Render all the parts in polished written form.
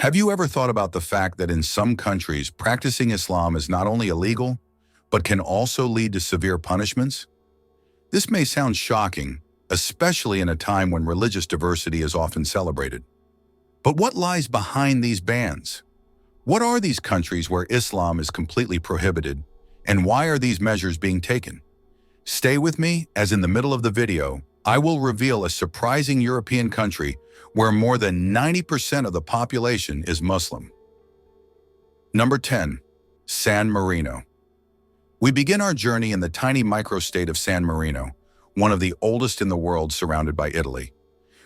Have you ever thought about the fact that in some countries, practicing Islam is not only illegal, but can also lead to severe punishments? This may sound shocking, especially in a time when religious diversity is often celebrated. But what lies behind these bans? What are these countries where Islam is completely prohibited, and why are these measures being taken? Stay with me, as in the middle of the video, I will reveal a surprising European country where more than 90% of the population is Muslim. Number 10. San Marino. We begin our journey in the tiny microstate of San Marino, one of the oldest in the world surrounded by Italy.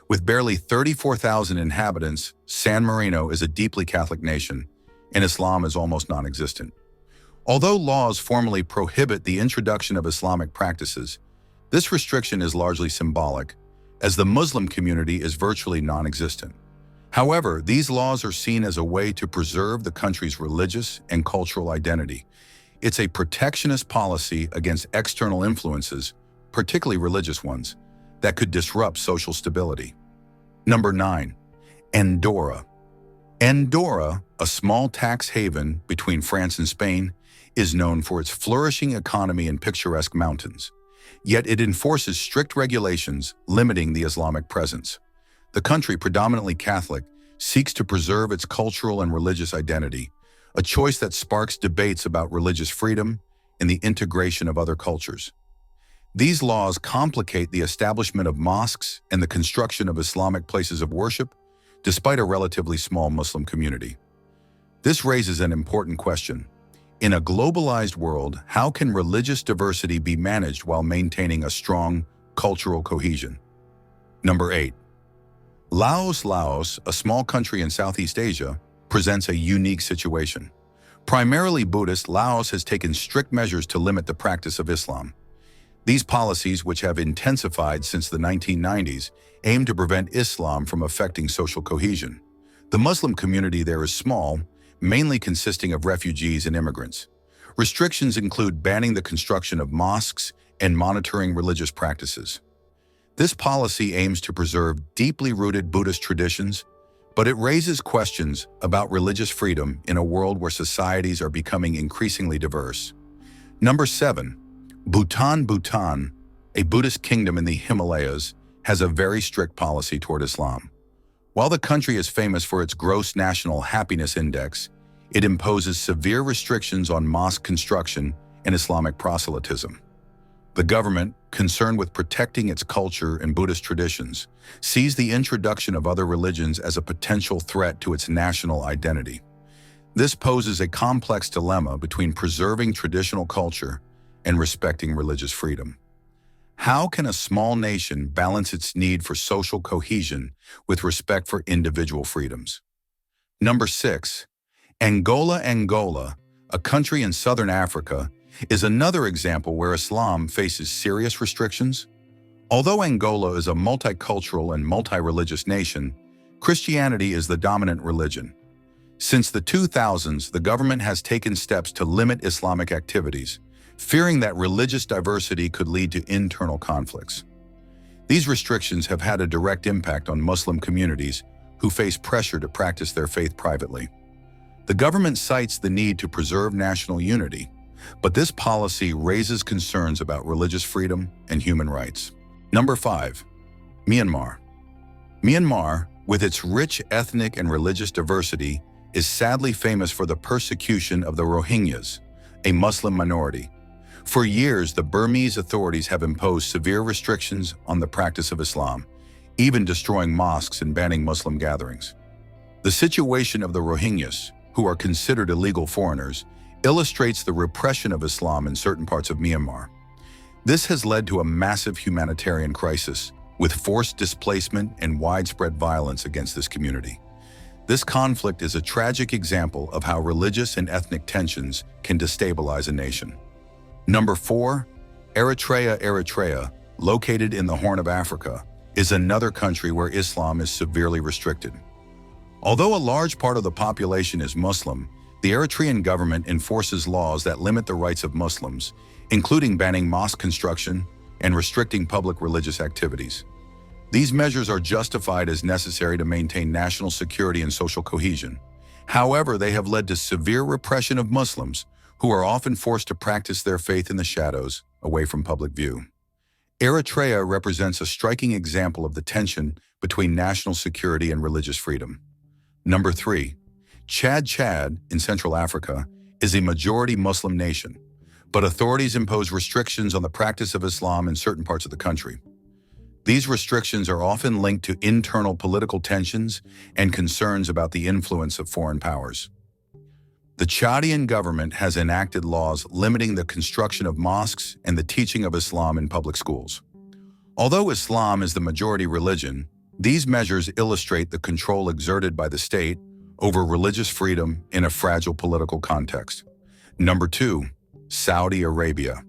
With barely 34,000 inhabitants, San Marino is a deeply Catholic nation, and Islam is almost non-existent. Although laws formally prohibit the introduction of Islamic practices, this restriction is largely symbolic, as the Muslim community is virtually non-existent. However, these laws are seen as a way to preserve the country's religious and cultural identity. It's a protectionist policy against external influences, particularly religious ones, that could disrupt social stability. Number 9. Andorra. Andorra, a small tax haven between France and Spain, is known for its flourishing economy and picturesque mountains. Yet it enforces strict regulations limiting the Islamic presence. The country, predominantly Catholic, seeks to preserve its cultural and religious identity, a choice that sparks debates about religious freedom and the integration of other cultures. These laws complicate the establishment of mosques and the construction of Islamic places of worship, despite a relatively small Muslim community. This raises an important question. In a globalized world, how can religious diversity be managed while maintaining a strong cultural cohesion? Number 8. Laos. Laos, a small country in Southeast Asia, presents a unique situation. Primarily Buddhist, Laos has taken strict measures to limit the practice of Islam. These policies, which have intensified since the 1990s, aim to prevent Islam from affecting social cohesion. The Muslim community there is small, mainly consisting of refugees and immigrants. Restrictions include banning the construction of mosques and monitoring religious practices. This policy aims to preserve deeply rooted Buddhist traditions, but it raises questions about religious freedom in a world where societies are becoming increasingly diverse. Number 7. Bhutan. Bhutan, a Buddhist kingdom in the Himalayas, has a very strict policy toward Islam. While the country is famous for its gross national happiness index, it imposes severe restrictions on mosque construction and Islamic proselytism. The government, concerned with protecting its culture and Buddhist traditions, sees the introduction of other religions as a potential threat to its national identity. This poses a complex dilemma between preserving traditional culture and respecting religious freedom. How can a small nation balance its need for social cohesion with respect for individual freedoms? Number 6. Angola. Angola, a country in southern Africa, is another example where Islam faces serious restrictions. Although Angola is a multicultural and multi-religious nation, Christianity is the dominant religion. Since the 2000s, the government has taken steps to limit Islamic activities, fearing that religious diversity could lead to internal conflicts. These restrictions have had a direct impact on Muslim communities who face pressure to practice their faith privately. The government cites the need to preserve national unity, but this policy raises concerns about religious freedom and human rights. Number 5. Myanmar. Myanmar, with its rich ethnic and religious diversity, is sadly famous for the persecution of the Rohingyas, a Muslim minority. For years, the Burmese authorities have imposed severe restrictions on the practice of Islam, even destroying mosques and banning Muslim gatherings. The situation of the Rohingyas, who are considered illegal foreigners, illustrates the repression of Islam in certain parts of Myanmar. This has led to a massive humanitarian crisis, with forced displacement and widespread violence against this community. This conflict is a tragic example of how religious and ethnic tensions can destabilize a nation. Number 4. Eritrea. Eritrea, located in the Horn of Africa, is another country where Islam is severely restricted. Although a large part of the population is Muslim, the Eritrean government enforces laws that limit the rights of Muslims, including banning mosque construction and restricting public religious activities. These measures are justified as necessary to maintain national security and social cohesion. However, they have led to severe repression of Muslims, who are often forced to practice their faith in the shadows, away from public view. Eritrea represents a striking example of the tension between national security and religious freedom. Number 3. Chad in Central Africa is a majority Muslim nation, but authorities impose restrictions on the practice of Islam in certain parts of the country. These restrictions are often linked to internal political tensions and concerns about the influence of foreign powers. The Chadian government has enacted laws limiting the construction of mosques and the teaching of Islam in public schools. Although Islam is the majority religion, these measures illustrate the control exerted by the state over religious freedom in a fragile political context. Number 2. Saudi Arabia.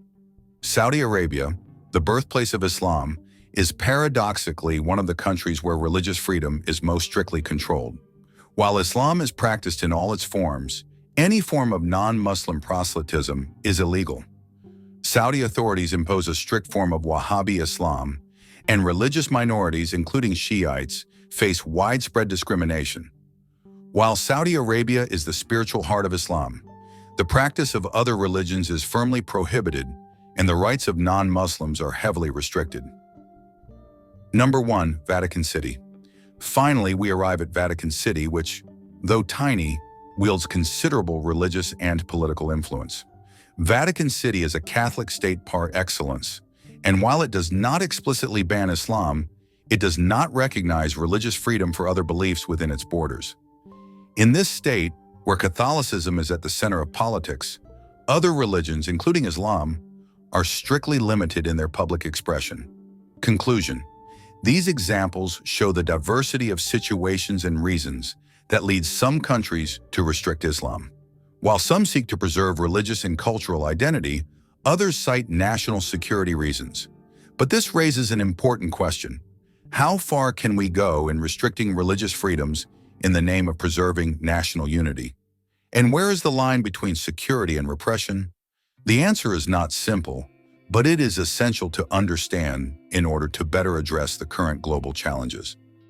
Saudi Arabia, the birthplace of Islam, is paradoxically one of the countries where religious freedom is most strictly controlled. While Islam is practiced in all its forms, any form of non-Muslim proselytism is illegal. Saudi authorities impose a strict form of Wahhabi Islam, and religious minorities, including Shiites, face widespread discrimination. While Saudi Arabia is the spiritual heart of Islam, the practice of other religions is firmly prohibited, and the rights of non-Muslims are heavily restricted. Number 1. Vatican City. Finally, we arrive at Vatican City, which, though tiny, wields considerable religious and political influence. Vatican City is a Catholic state par excellence, and while it does not explicitly ban Islam, it does not recognize religious freedom for other beliefs within its borders. In this state, where Catholicism is at the center of politics, other religions, including Islam, are strictly limited in their public expression. Conclusion. These examples show the diversity of situations and reasons that lead some countries to restrict Islam. While some seek to preserve religious and cultural identity, others cite national security reasons. But this raises an important question. How far can we go in restricting religious freedoms in the name of preserving national unity? And where is the line between security and repression? The answer is not simple, but it is essential to understand in order to better address the current global challenges.